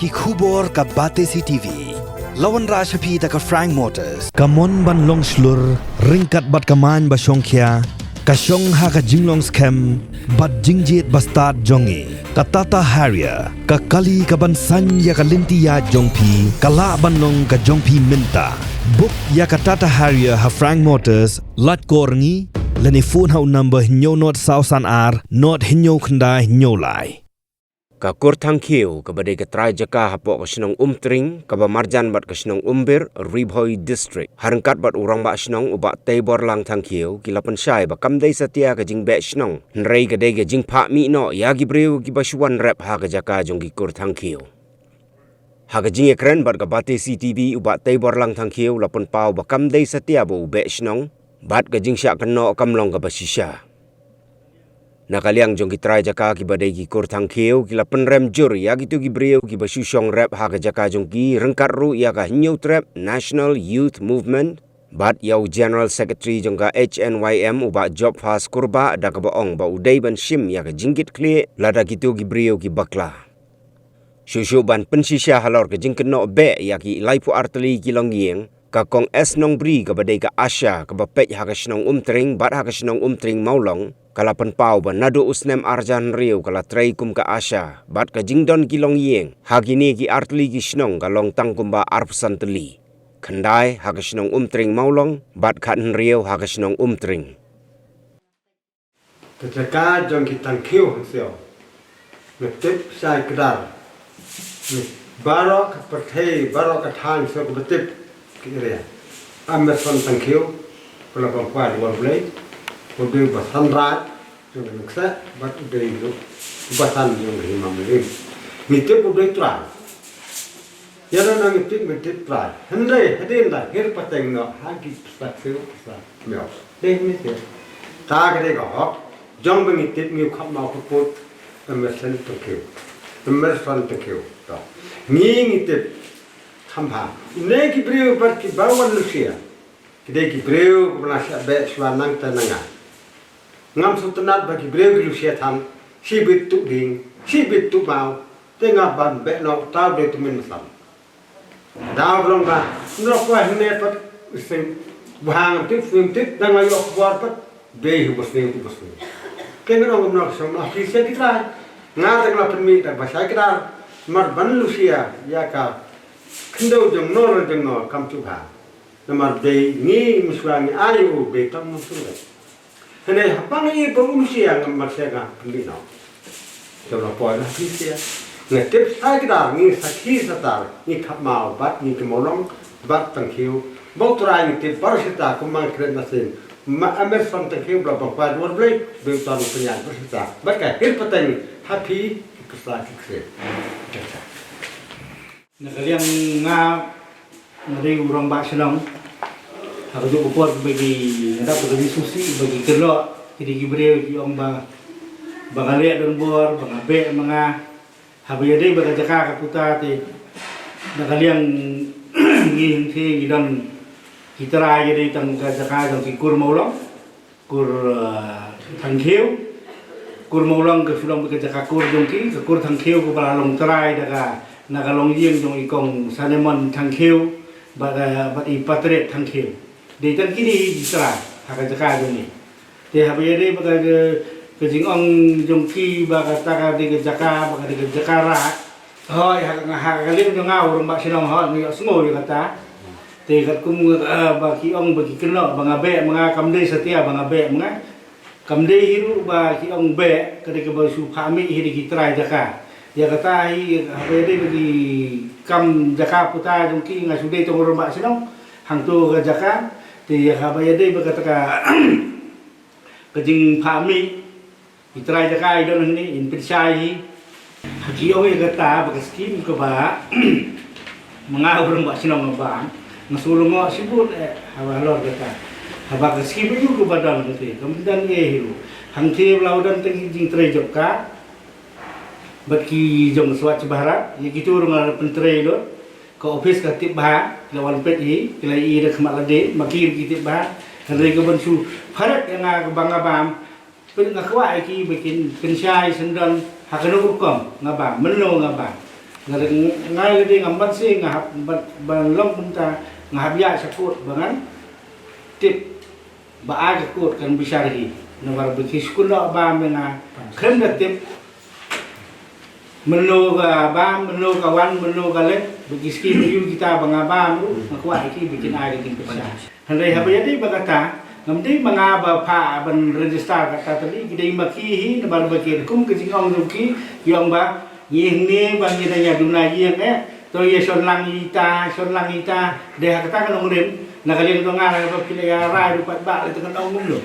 ki khubor ka bate CTV. Lawan Rashapi ta ka Frank Motors. Kamon ban long slur ringkat bat kaman ba Shongkhia. Ka Shong ha ka jinglong scam bat jingjit bastard jongi. Ka Tata Harrier ka kali ka ban san ya ka linti ya jongpi. Ka la ban long ka jongpi minta. Book ya ka Tata Harrier ha Frank Motors lat korngi. Lani phone hau number hinyo not sausan ar not hinyo khandai hinyo lai. Ka kurtang kiu ka badai ka try jaka hapok ka sinong umtring ka ba marjan bat ka sinong umbir Ribhoi district harangkat bat urang ba sinong uba tebor lang tang kiu kilapan syai ba kamdai satia ka jing be sinong nrei ka dei ka jing pa mi no ya gi breu ki basuan rep ha ka jaka jong ki kurtang kiu ha ka jing ekran bat ka bate CTV uba tebor lang tang kiu lapan pau ba kamdai satia ba ube sinong bat ka jing syak ka no kamlong ka basisya nakaliang jong kitray jaka ki badai ki kurtang kiu kila penrem jur ya gitu ki breu ki basyusyong rap ha ka jaka jong ki rengkat ru ya ka hinyo trap National Youth Movement bat yau General Secretary jong ka HNYM uba job fast kurba da ka baong ba udai ban shim ya ka jinggit kli lada gitu ki breu ki bakla syusyu ban pensisya halor ka jing keno be ya ki laipu arteli ki long yeng ka kong es nong bri ka badai ka asya ka bapet ha ka sinong umtring bat ha ka sinong umtring maulong kalapan pau ba nado usnem arjan riu kala trai kum ka asya bat ka jingdon kilong yeng hagini ki artli ki sinong kalong tangkum ba arpusan teli khandai ha ka sinong umtring maulong bat khan riu ha ka sinong umtring ketika jong kitang kiu sio metip sai kedar baro ka perthei baro ka thang so ka betip kire amerson tang kiu kala pampa luar blai Udah basan rat, jangan lupa bat udah itu basan yang lima milim. Mitip udah terang. Ya orang mitip terang. Hendai hadirin dah, hir pateng no, hagi pesat siu pesat miao. Deh mitip. Tak ada kau, jom mitip miu kap mau kuput, emerson terkiu, emerson terkiu. Ni mitip kampa. Ini kibriu berki bawan lucia. Kita kibriu penasihat baik suanang tenangan. Ngam sutenat bagi breu ki lusia tham si bit tu ding si bit tu mau tengah ban be no tau de tu min sam daw long ba no ko hne pat sing buhang tik film tik dang ayo kwar pat be hu bosne tu bosne ken no ngom no som la ki se kitra nga tak la penmi tak bahasa kitra mar ban lusia ya ka kendo jong no kam tu ha namar be ni muswangi ayu be tam musul Hene hapang ini berusia ngemasnya pembina. Coba poin habisnya. Ngetip saya kita ni sakit setar ni kap mau bat ni kemolong bat tangkiu. Bau terai ngetip baru kita kumang keren nasin. Emerson tangkiu berapa kuat dua belas berutan penyan bersita. Bagai hilpateng happy kesal kekse. Nakaliang nga ngari urang baksinong aku juga buat bagi hendak bagi susi bagi kelok jadi gibreu yang bang bangaliak dan bor bangabe mga habiyade baga jaka kaputa ti nakaliang ngin thi gidan kitara jadi tang jaka tang kur maulong kur thangkheu kur maulong ke film baga jaka kur jongki ke kur thangkheu ko balalong trai daga nagalong yeng jong ikong sanemon thangkheu baga bat ipatre thangkheu di tan kini disra haka jaka joni te habiyade baga ke jingong jongki baga taka di jaka baga di jaka ra hoi haka lim jong ngau rong ba sinong ho ni sngo ni kata te kat kum bagi ong bagi keno banga be mga kamde setia banga be mga kamde hiru ba ki ong be kade ke basu phami hiri ki trai jaka ya kata hi habiyade bagi kam jaka puta jongki ngasude tong rong ba sinong hang tu ke jaka thì habiyade berkata kejing pami itrai jakai don ni in pirsai haki oi kata bagaskim ke ba mengawur mbak sinong bang ngasulung ngo sibut hawalor kata habagaskim ju ke badan kete kemudian ye hiru hangti laudan teng jing trai jokka baki jong swat barat ye gitu rung pentre do ke office ka tip ba lawan pet hi kila i de khmat lade makir ki tip ba hari ke bansu pharat nga banga bam pen nga kwa ki bikin pensai sendan hakano kom nga ba menno nga ba ngai le ding amban si ngahap ban long punta ngahap ya sakut bangan tip ba a sakut kan bisarhi nabar beki sekolah ba menga krem da tip menu ga ba menu kawan menu ga le beki skim yu kita banga ba mu makwa iki bikin ai bikin pesa handai habaya di bagata ngamdi mga ba pa ban register kata tadi gidai maki nabar beki kum ke jingong ruki yong ba yeng ni bang kita nya duna yeng to ye son lang ita deh kata kan ngrim na kali to ngara ba pila ya ra du pat ba le tekan ong lo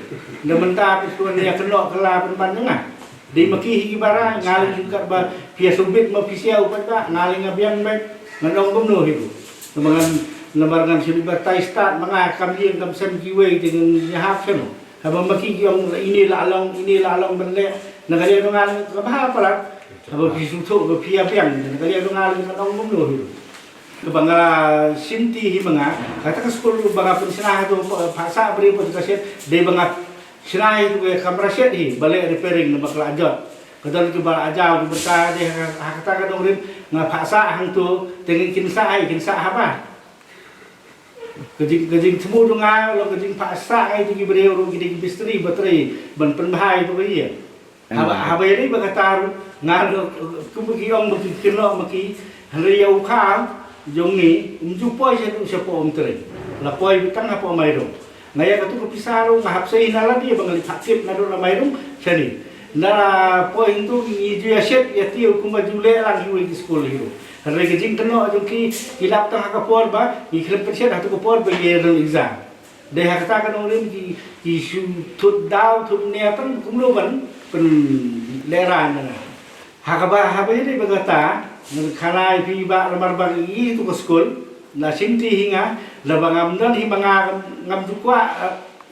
na menta pi tuan ya keno kala ban nga di maki higi bara ngali juga ba pia subit ma pisia upat ba ngali ngabiang ba nganong gumno hibu mangan nabarangan silibat tai start mga kamlieng kam sem kiwe dengan yahap seno habang maki yung ini lalong benle na kali to ngali ka ba pala abo pisuto ba pia piang na kali to ngali nganong gumno hibu bangala sinti hi mga kata ka school banga pensina to phasa bri po kaset de banga sinai tu ke kamera set hi balik repairing na bakla ajot kadang ke bal ajau ke berta de kata ka dong rim nga phasa hang tu tengin kinsa haba kejing temu dunga lo kejing phasa ai tu ki breu ro ki bistri bateri ban penbahai tu ye haba ini bagatar ngal kumbukiong maki kino maki hari yau kham jong ni umjupoi se tu sepo omtre la poi bitang apa mai ro ngaya katu kepisaro ngahap sei nala dia bangali hakip nado na mayrum sani na point tu ni dia set ya tiu kuma jule lang hiu di school hiu hari kejing keno jongki kilap tang hakapor ba i klep perset hatu kopor ba ye rel exam de hakata kan orim ki su thut dau thut ne pan kumlo ban pen lera na hakaba habe ni bagata khalai pi ba lamar ba i tu ko school na sinti hinga labangam dan himanga ngam jukwa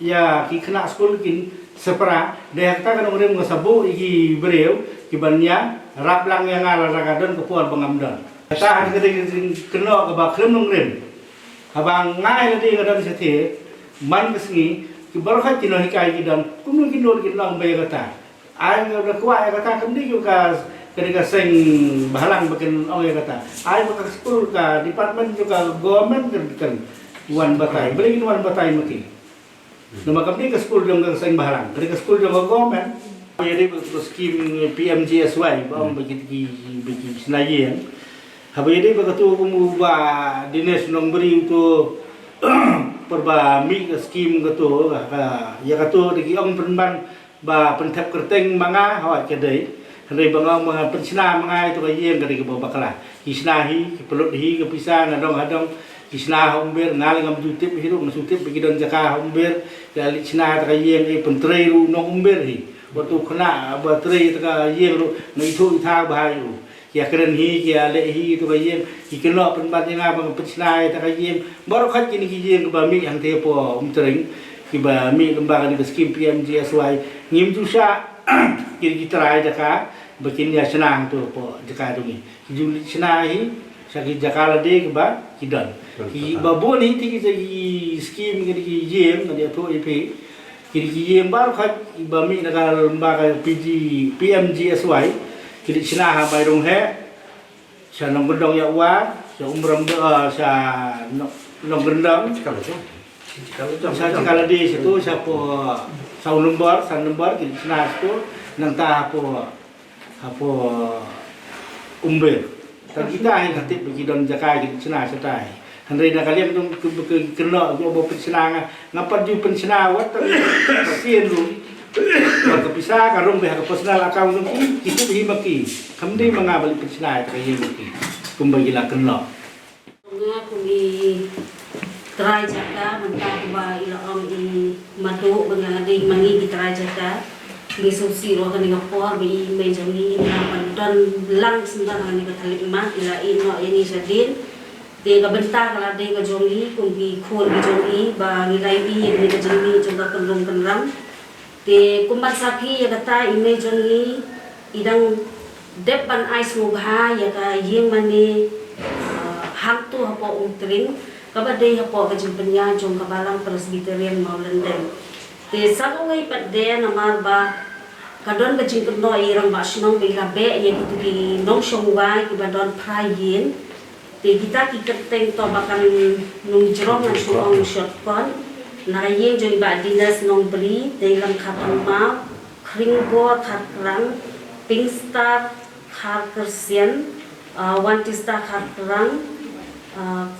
ya ki kena school kin separa de hakta kan ngem ngasabu iki breu ki banya raplang yang ala ragadon ko por bangam dan ta han kete kena ka ba krem ngem habang ngai le ngadan sethe man kesni ki barkha kino hikai ki dan kum ki nor ki lang be kata ai ngam kwa kata kam di ka ketika sing bahalang bikin orang kata, ai bakal school ka department juga government kan wan batai, beli wan batai maki. Nama kami ke school jong sing bahalang, ketika school jong government, jadi skim PMGSY, bang bagi senayan. Habis ini begitu kumubah dinas nong beri untuk perba mi skim gitu, ya katu diki ong penban ba pentap kerteng manga hawat kedai. Hari bangau mga pensina mga itu kaya dari ke bawah bakla kisnahi kepelut hi kepisah nadong hadong kisnah umber ngaling am jutip hirup nasutip bagi don jaka umber kali kisnah kaya yang pentrei ru nong umber hi waktu kena baterai kaya ru na itu itha bahayu ya keren hi ya le hi itu kaya ikelo penbat yang apa pensina kaya baru khat kini kaya ke bami yang tepo umtering ki bami lembaga di skim PMGSY ngim jusa kiri kita jaka bikin ya senang tu po jaka tu ni juli senahi saki jakala de ba kidan ki babu ni ti ki skim ki jem dia tu ep kiri jem bar khat bami naga lembaga PMGSY kiri senah bai rong he sa nong gendong ya wa sa umram sa nong gendong kalau di situ siapa sau lembar kiri senah itu nanta apa umber tak kita yang katip bagi don jakai kiri senah setai handai nak kalian dong kena jobo pensenang ngapa ju pensena wat pasien lu waktu pisah karung be hak personal account dong kita bi maki kamdi mangabali pensena kaya maki kumbagi la kena try jaka mentah ba ilaong i madu bangadi mangi di try jaka di susi ro kan ngapor bi menjani na pandan lang sendang ni katalik ma ila ino ini sadin de ka benta kala de ka jongi kumbi khol bi jongi ba nilai bi ni ka jongi juga kendong kendang de kumbat sapi ya kata ime jongi idang depan ais mubha ya ka yeng mani hantu hapo umtring kabadai hapo kajing penya jong kabalang Presbyterian Maulenden te sabo ngai padde namar ba kadon ba jing no irang ba snong be la be ye tu ki nong shong wai ki ba don prai yin te kita ki keteng to bakan nung jerong nang shong shot kon na yin joi ba dinas nong bri te lam khatang ma kring bo khat rang pink star khar kersian one star khat rang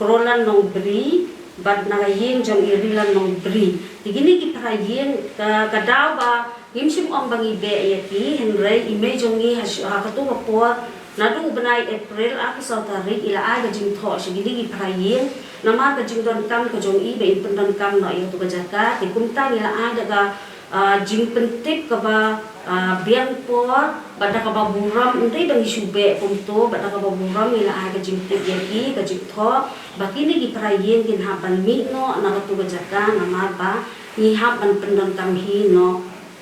krolan nong bri bad na yin jong irilan nong bri tigini ki prai yin ka daw ba himsim om bangi be yaki henry image jongi ha katu po nadu benai April aku sautari ila aga jing tho sigidi gi prayen nama ka jing don kam ka jong i be pendon kam no yo tu ka jaka ti kumta ila aga ka jing pentik ka ba biang por bada ka ba buram untai bangi sube kumto bada ka ba buram ila aga jing tik yaki ka jing tho bakini gi prayen kin haban mi no na ka tu ka jaka nama ba ni haban pendon kam hi no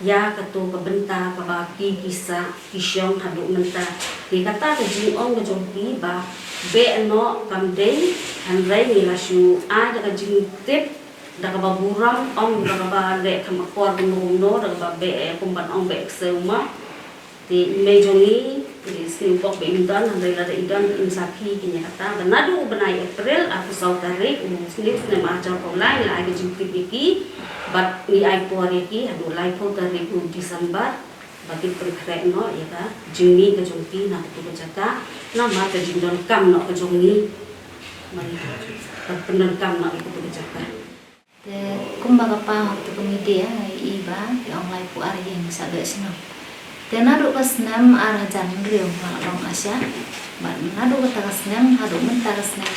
ya katu kebenta kebaki kisah kisyong haduk menta di kata kejing ong kejongki ba be no kamdei handrai nilasu a daga jing tip daga baburam ong daga ba le kamakor no daga ba be kumban ong be exema di mejongi di simpok be indan handrai lada idan insaki kinya kata benadu benai April aku sautari muslim sene marjar online la aga jing tip iki bat ni ai pori ki hadu lai pho dari Desember bagi perkara no ya ka jingni ke jongpi na tu bacaka na ma ke jingdon kam no ke jongni mari penon kam no itu bacaka te kumbaga pa waktu media iba di online pu ari yang sabe sino te nadu pas nam arah jan rio long Asia bat nadu ka tasnam hadu mentar tasnam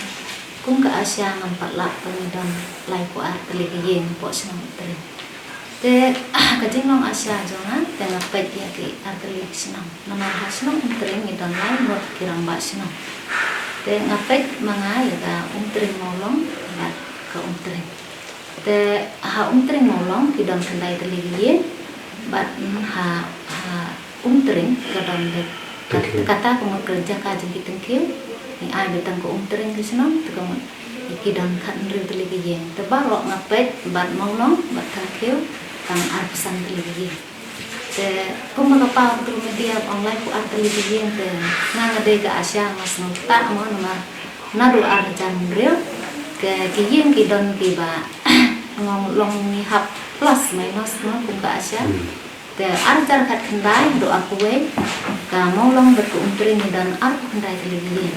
kung ka Asia ngampat la pengidon lai pu ar teligien po sino tele te kajing long Asia jongan te ngapet ya ki ar telig sino nama hasno tering idon lai not kirang ba sino te ngapet manga ya ka tering molong bat ka tering te ha tering molong kidon kendai teligien bat ha tering kadon kata kung kerja ka jing kitengkil ni ai betang ko tering kisno te kung ikidon kan rin teligien te barok ngapet bat molong bat tangkil kang arpesan teligien te kung magapa ko media online ko ar teligien te ngade ka Asia mas nota mo na nadu ar jan real ke kien kidon kiba ngong long ni hap plus minus no kung ka Asia te ar jar khat kendai do aku we ka molong bet ko tering dan ar kendai teligien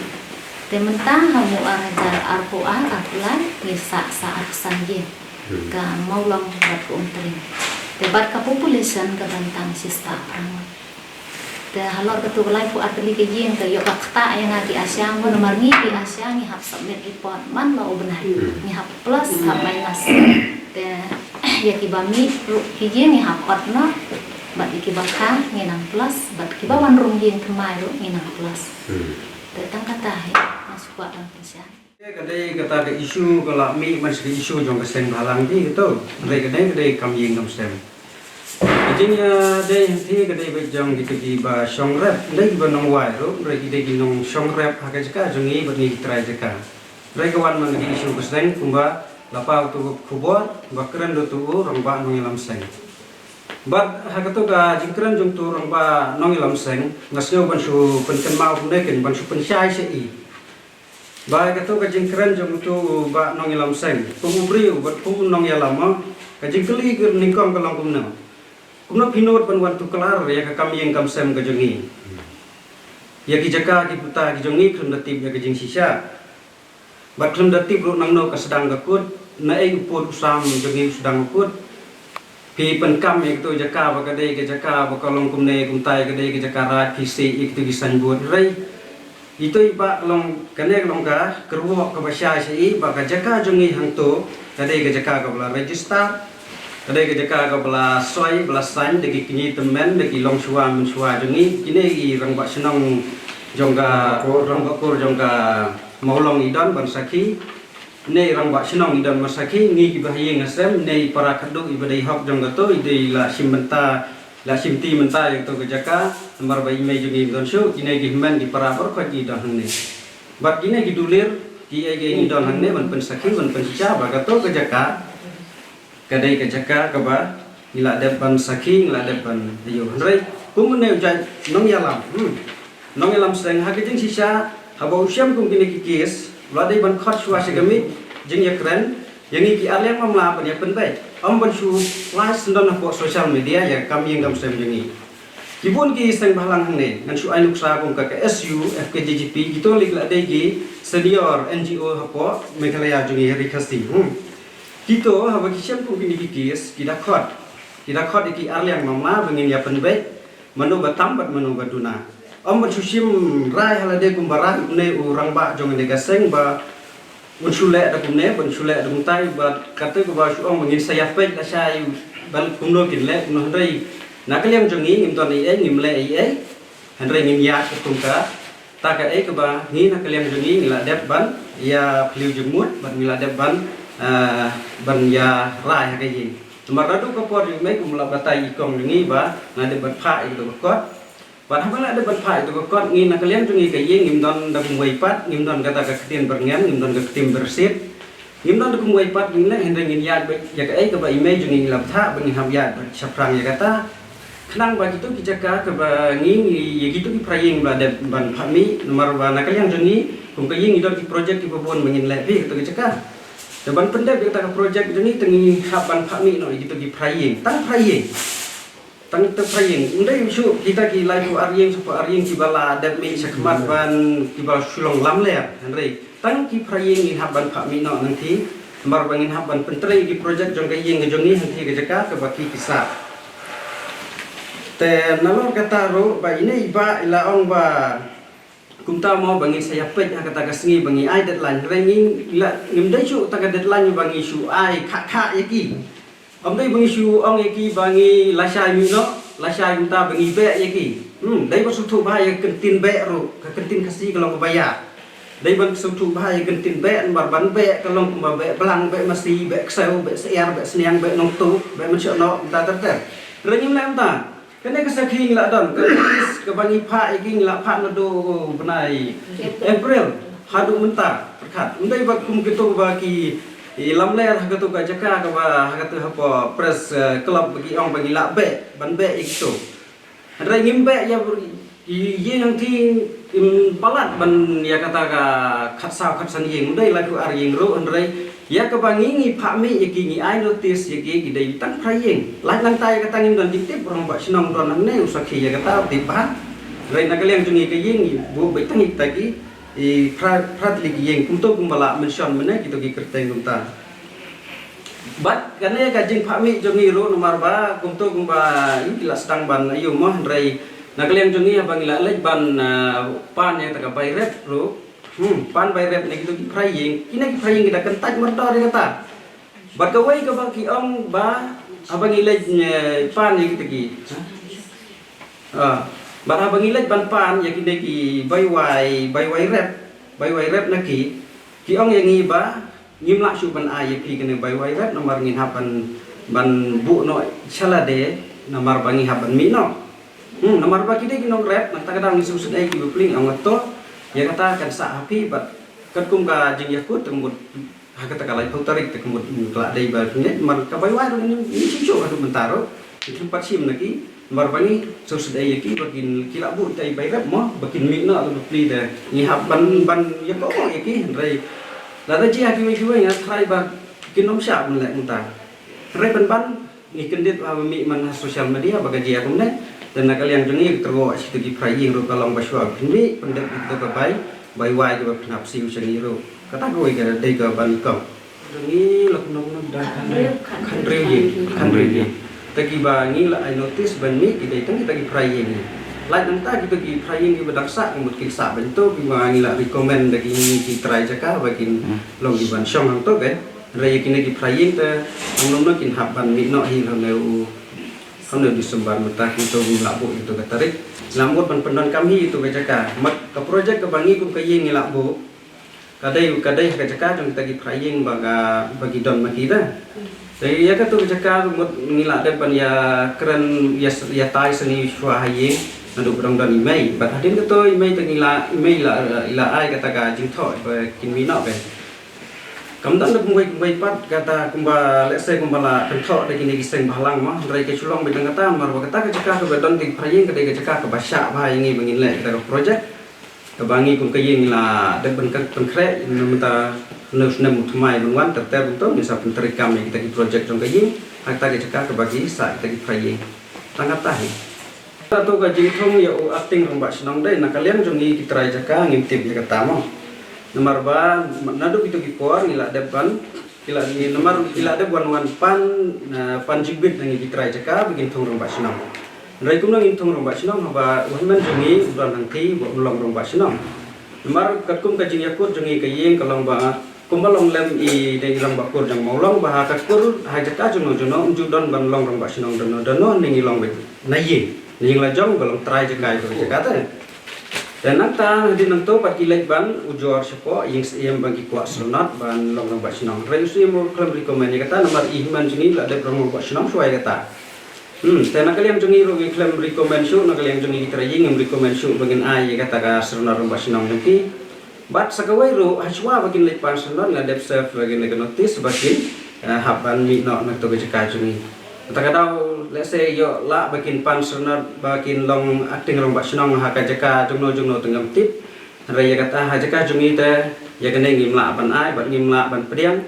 te mentang hamu ar jar ar ko ar apulan bisa sa arpesan ye ka molong bet ko tering te bat ka population ka bantang sista ang te halor ka tu lai pu atli ke yin ke yo ka kta yang di Asia mo nomor ni di Asia ni hap submit report man ba benar ni hap plus hap minus te ya ki ba mi ki yin ni hap pat no bat ki ba ka ni nang plus bat ki ba wan rum yin kemai ru ni nang plus te tang kata he masuk kuat dalam Asia kadai kata ke isu kalau mi masih isu jong keseng halang di gitu kadai kam ying kam sem jadinya dai thi kadai bejang gitu ki ba song rap dai ba nong wai ro dai ki nong song rap ha ka jaka jongi ba ni trai jaka dai kawan mang di isu keseng kumba lapa tu khubor ba kran do tu rong ba nong lam seng bat ha ka to ga jingkran jong tu rong ba nong lam seng ngasyo ban su pen ken mau ne ken ban su pen sai se i ba ka to ka jingkran jong tu ba nong lam seng pu bri ba pu nong ya lama ka jingkli ke ningkong ka lang kumna pinot ban wan tu kelar ya ka kam yang kam sem ka jongi ya ki jaka ki puta ki jongi klum datib ya ka jing sisa ba klum datib ro nang no ka sedang ka kut na ai upod usam jongi sedang kut pi pen kam ya tu jaka ba ka dei ka jaka ba kalong kumne kumtai ka dei ka jaka ra ki se ik tu ki san buat rei itu iba long kane long ka kerwo ka ba sha se ba ka jaka jongi hang tu ka dei ka jaka ka bla register kadai ke jaka ka bela soi bela san deki kini temen deki long suwa men suwa jongi kini i rang ba senong jongga rang ba kur jongga maulong idan ban saki ne rang ba senong idan masaki ngi ki bahaye ngasem ne para kaduk ibadai hok jongga to ide la simenta la simti menta yang to ke jaka nomor ba ime jongi don shu kini ki men di para por ko ki dan ne bat kini ki dulir ki ege idan ne ban pen saki ban pen sisa ba ka to ke jaka kadai ke jaka ka ba ila depan saking la depan ayo rai kumene ujai nong yalam seng hakijing sisa haba usiam kum kini kikis ladai ban khot shwa segami jing yakren yang iki alian mamla ban ya penbai ban shu live sendon po social media ya kami yang sem jengi kibun ki seng balang hangne ngan shu ai luksa kum ka SU FKJGP gitu lik ladai gi senior NGO hapo Meghalaya jengi rikasti Kito haba kisiam kum kini kikis kita khot iki alian mamla bangin ya penbai manu batambat manu baduna om susim rai halade kumbara ne urang ba jong ne gaseng ba unsule da kumne unsule da muntai ba kate ko ba su om ngin saya pe la sai bal kumno kin le no ndai nakaliam jongi ngim ton ai ngim le ai handrai ngim ya kumka ta ka ai ka ba ni nakaliam jongi ngila dep ban ya pliu jemut ban ngila dep ban ya rai ha kai Maradu kapor yung may kumula batay ikong ngi ba na de batpa itu kot ban habala de batpa itu kot ngi nakalian tungi kaye ngimdon da kumway pat ngimdon kata ka ketin berngen ngimdon ka ketin bersih ngimdon da kumway pat ngin le hendeng ngin yad ya ka ai ka ba image ngi labtha bang ham yad saprang ya kata kenang ba gitu kijaka ka ba ngi ya gitu ki praying ba de ban phami nomor ba nakalian tungi kum kaye ngi dot ki project ki babon mangin le bi to kijaka Depan pendek kita ke projek ini tengi haban pakmi no gitu di praying tang praying undai su kita ki live aryeng supaya aryeng ki bala dat me sakmat ban ki bala sulong lam le andre tang ki praying in haban pakmi no nanti mar bangin haban pentrei di projek jong kayeng jong ni nanti ke jaka ke baki kisah te nalor kata ro ba ini iba ila ong ba kumta mo bangin saya pet kata kasengi bangi ai deadline renging la ngimdai su taka deadline bangi su ai kha yaki amdai bangi su ong yaki bangi lasai mino lasai kumta bangi be yaki dai ba su thu ba ya kentin be ro ka kentin kasi kalau bayar dai ban su thu ba ya kentin be bar ban be kalau kumba be belang be masi be kseu be ser be seniang be nong tu be mencho no ta renging lam ta kena kesakhi ngila don ke bangi pha iki ngila pha no do benai April hadu mentar perkat undai ba kum gitu ba ki lam ler ha tu ka jaka ka ba ha tu apa press club bagi ong bagi la be ban be itu andai ngimbe ya ye yang ti palat ban ya kata ka khat san yeng undai la tu ar yeng ro andai ya ke bangi ngi phami iki ngi ai notice yaki gidai tang praying lai lang tai ka tangin don dikte orang ba sinong don ne usakhi ya kata tiba rai nakaliang tungi ke yeng bu bai tangi tagi prat ligi yeng kumto kumbala mention mena gitu ki kerteng kumta bat kane ka jing phami jongi ro nomor ba kumto kumba ila sedang ban ayu moh rai nakaliang tungi abang ila lej ban pan yang taka bai rep ro pan bay rep nek itu praying kina ki praying kita kentaj merdor kata bat kawai ka baki ong ba abang ilaj pan ya kita ki bat abang ilaj ban pan ya kina ki bay wai rep naki ki ong yang iba ngimlak su ban ay ki kena bay wai rep nomor ngin hapan ban bu no salade nomor bangi hapan mi no nomor ba kide ki no rep nak takadang ni susud ay ki bepling ong to ya kata kan sa api bat kan kum ka jing yakut tembut ha kata kalai putarik tembut kelak dai ba net mar ka bai wa ni sicu adu mentaro itu tempat sim lagi mar bani so sedai yaki bakin kila bu tai bai rap mo bakin mi no adu pli da ni hab ban ya ko yaki rai la da ji haki mi ya trai ba kin nom sha mun le muta rai ban ni kendit mi man sosial media bagaji aku ne dan nakaliang jengi tergo situ di praying ro kalong baswa ini pendek itu babai bai wai ke penap siu seni ro kata gue ke dai ke ban kom jengi lok nong da kan real tagi bangi la I notice ban mi kita tang kita di praying lai nang ta kita di praying di badaksa kemut kisah bentuk bangi la recommend dagi ki try jaka bakin long di ban song hang to kan rai kini di praying te nong nong kin haban mi no hi neu không được disembar mentah itu ngilakbu itu katarik lamut pendon kami itu kajaka mak ke project ke bangi kum kaye ngilakbu kadai kajaka jong tagi praying bagi don makida jadi ya katu kajaka mut ngilak depan ya keren ya tai seni swahaying nadu berang don imei bat hadin keto imei tengila imei la ai kata ka jing thoi ba kin mi no be Kamdan da kumbai pat kata kumba let's say kumba la kentok da kini giseng bahalang mah rai ke sulong bidang kata mar kata ke cekah ke bedon di praying ke de cekah ke basya bah ingi bangin le kita project ke bangi kum ke ying la de ben konkret minta neus nem tumai bangwan terter untuk bisa penterikam kita di project jong ke ying kata ke cekah ke bagi sa kita di praying tangat tahi atau ke jing thong ya acting rong ba senong dai nak kalian jong ni kita rai cekah ngintip ya kata mah nomor ba nadu itu kipor ila depan ila ni nomor ila de wan pan pan jigbit nang gitrai jaka bikin thong rong basnam rai kum nang in thong rong basnam ba waman jungi udan nanti bo long rong basnam nomor kakum ka jing yakut jungi kayeng kalong ba kumbalong lem I de rong bakur jang maulong ba kakur ha jaka juno judon ban long rong basnam dono ning long bet nayi ning la jong balong trai jaka itu jaka ta dan nanta di nanto pat kilek ban ujor sepo yang bagi kuat sunat ban long ba sinong relusi mo klam rekomend kata nomor ihman jini la de promo ba sinong suai kata tena kalian jungi ro klam rekomend su na kalian jungi kita yang rekomend su bagin ai kata ka sunat ba sinong nanti bat sakawai ro haswa bagin lek pan sunat la de serve bagin lek notice bagin haban mi no na to ka jungi kata let's say yo la bakin pan sunat bakin long acting rong basnong ha ka jaka jungno tengam tip raya kata ha jaka jungi te ya kene ngimla ban ai ban ngimla ban priang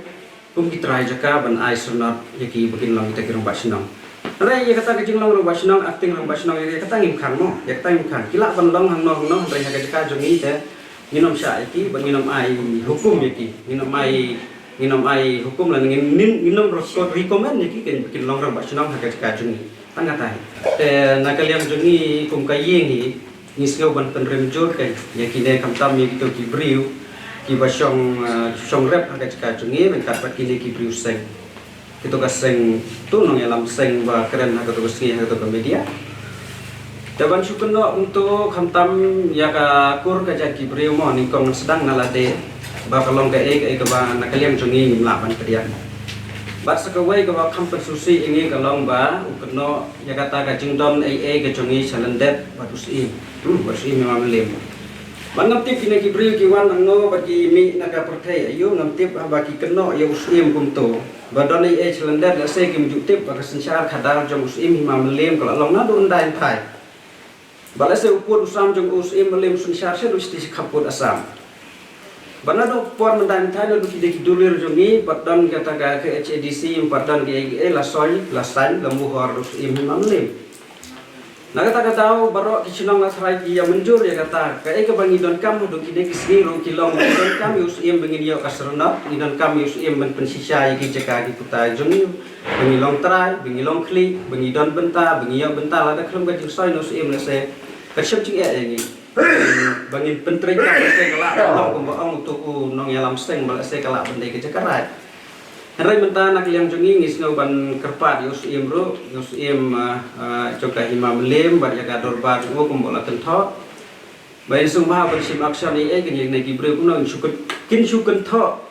kum kitrai jaka ban ai sunat yaki bakin long kita rong basnong raya kata ka jinglong rong basnong acting rong basnong ya kata ngim khang mo ya kata ngim khang kila ban long hang no raya ka jaka jungi te nginom sya yaki ban nginom ai hukum yaki nginom ai hukum lah nginom rosot rekomend yaki kan bikin long rong basnong ha ka jaka jungi tangga tahi nak kalian jungi kum kayeng ni sngau ban penrem jor kai ya kine kamtam mi to kibriu ki basong song rep aga ka jungi men kat pat kine kibriu seng kito ka seng tu nong elam seng ba keren ha to sngi ha to media daban sukuno untuk kamtam ya ka kur ka ja kibriu mo ni kong sedang nalate ba kalong ka ke ba nak kalian jungi nglapan kedian bat sakawai ka kampan susi ingi kalong ba ukno ya kata ka jingdom ai ka jungi salandet batusi batusi memang lem banaptip kini kibriu kiwan angno bagi mi naga pertai ayo ngaptip bagi keno ya usim kumto badon ai salandet la se kim jutip ba sensyar khadar jong usim memang lem kalau long na do ndai thai bala se upur usam jong usim lem sensyar se do sti khaput asam bana do por mendan thai do kide kidulir jongi padon kata ka ke HADC padon ke la soy la san lembu hor im mamlem na kata tahu baro kisinong na sarai ya menjur ya kata ka ke bangi don kam do kide kisni ro kilong don kam us im bangin yo kasrona ni don kam us im ben pensisa ki jeka ki putai jongi bangi long trai bangi long kli bangi don benta bangi yo benta la da klum ka jing soy no us im la se ka shep jing ni bangin pentri ka se kala long ko ong tu nong yalam seng bala se kala bendai ke cakarai rai menta nak liang jungi ngis ngau ban kerpat yus imro yus im joka imam lem bar ya gador bar ngo ko bola tentho bai sung ma ban sim action ni ke ni nei gibre ko nong kin sukun tho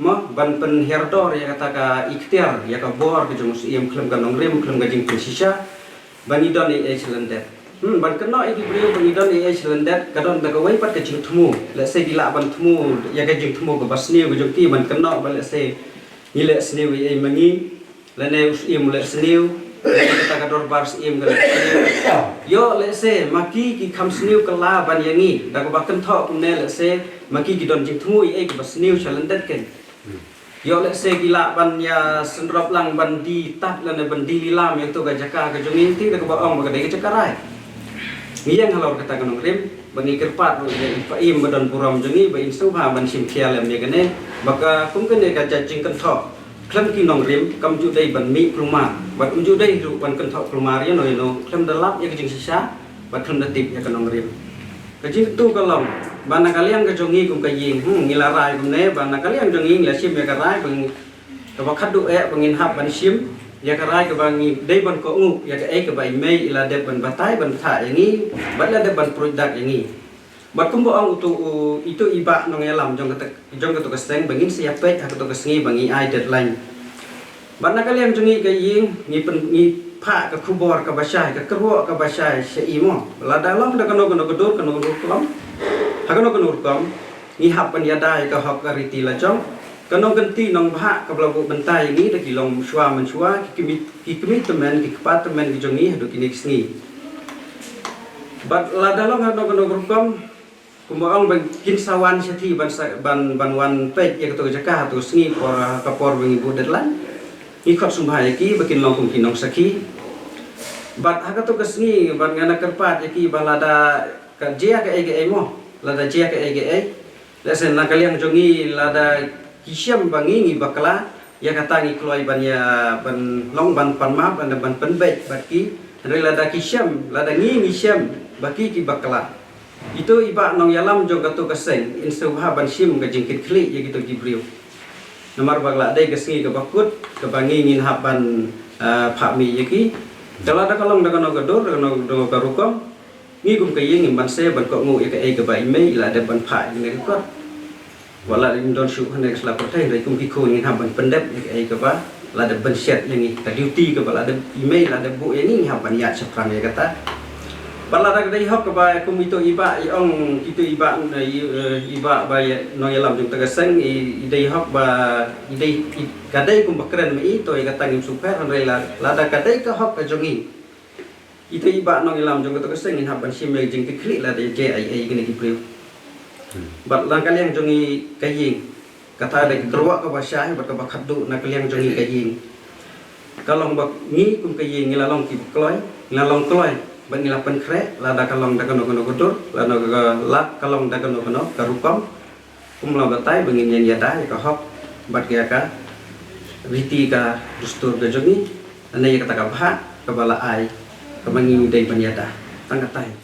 mo ban pen herdor ya kata ka ikhtiar ya ka bor ke jung im klem ga nong rem klem ga jing sisa bani don ni excellent ban kena iki beliau pengidon ai selendet kadon da kawai pat ke jing thmu la se gila ban thmu ya ke jing thmu ko basni ko jokti ban kena ba la se nile sniu ai mangi la ne us im la sniu kata kador bar im ga yo la se maki ki kham sniu kala ban yangi da ko ba kan tho kun ne la se maki ki don jing thmu ai ko basniu selendet ken yo la se gila ban ya sendrop lang ban di tat la ne ban di lilam yang to ga jaka ga jongi ti da ko ba ong ba ga de cakarai ngiyang halor kata kanong rim bangi kerpat ro ya ifaim badan puram jengi ba insu ha ban sim khia lem ya gane baka kum kene ka jajing kan tho klam ki nong rim kam ju dai ban mi pluma bat ju dai ru ban kan tho pluma ya no klam dalap ya kajing sisa bat klam datip ya kanong rim kajing tu kalong bana kalian ka jongi kum ka ying ngilarai kum ne bana kalian jongi la sim ya ka rai bang ka khadu e bangin hab ban sim ya karai ke bangi dei ban ko ngu ya ke ke bai mei ila de ban batai ban tha yang ni bat la de ban produk yang ni bat kumbo ang itu iba nong elam jong ka to kasteng bangin siap pe ha to kasngi bangi ai deadline ban kalian jungi ke ying ni pen ni pha ka khubor ka basai ka kerwo ka basai se imo la da long da kano dur kano ru kolom ha kano kom ni hap ban ya dai ka hok ka riti la jong Kanong ganti nong bahak kabla bu bentai ini dah kilong shua menshua ki temen ki kepat temen ki jongi hadu kini sngi. Bat la dalong hadu kanong rukom kumbaong bagin sawan syati ban wan pej ya ketu jaka hatu sngi por kapor bengi bu deadlan. Ikut sumbah ki bakin long kum kinong saki. Bat hakatu kesni ban ngana kerpat ki balada ka jia ka ege mo lada jia ka ege lesen nakaliang jongi lada Kisyam bangi ngi bakla ya kata ngi keluai ban ya ban long ban panma ban penbet baki dari lada kisyam lada ngi syam baki ki bakla itu iba nong yalam jong katu keseng insuha ban sim ga jingkit kli ya gitu gibriu nomor bagla dai kesngi ke bakut ke bangi ngin haban phami yaki kalau ada kalong daga no gador daga no garukom ngi gum ke yeng ban se ban ko ngu ya ke bai mei la da ban pha ni ko wala indon syuk hane kesla pertai dari kum kiko ni haban pendep ai ke ba la da ban set yang ka duty ke ba la da email la da bu yang ni haban ya sepran ya kata bala da dai hok ke ba kum itu iba iong itu iba iba ba no yalam jung tagaseng i dai hok ba i dai kadai kum bakran mai to ya kata ngim super hane la da kadai ka hok ka jongi itu iba no yalam jung tagaseng in haban simel jing ke klik la da je ai gini ki priu bat lang kaliang jongi kaying kata ada gerwak ke basah bat ke bakadu na kaliang jongi kaying kalong bak ngi kum kaying ngilalong ki kloy ngilalong kloy bat ngilapan kre lada kalong da kono godur lada la kalong da kono karupam kum la batai bengin yan yada ka hok bat ke ka riti ka dustur da jongi ane kata ka bha ka bala ai ka mangi dai ban yada tang katai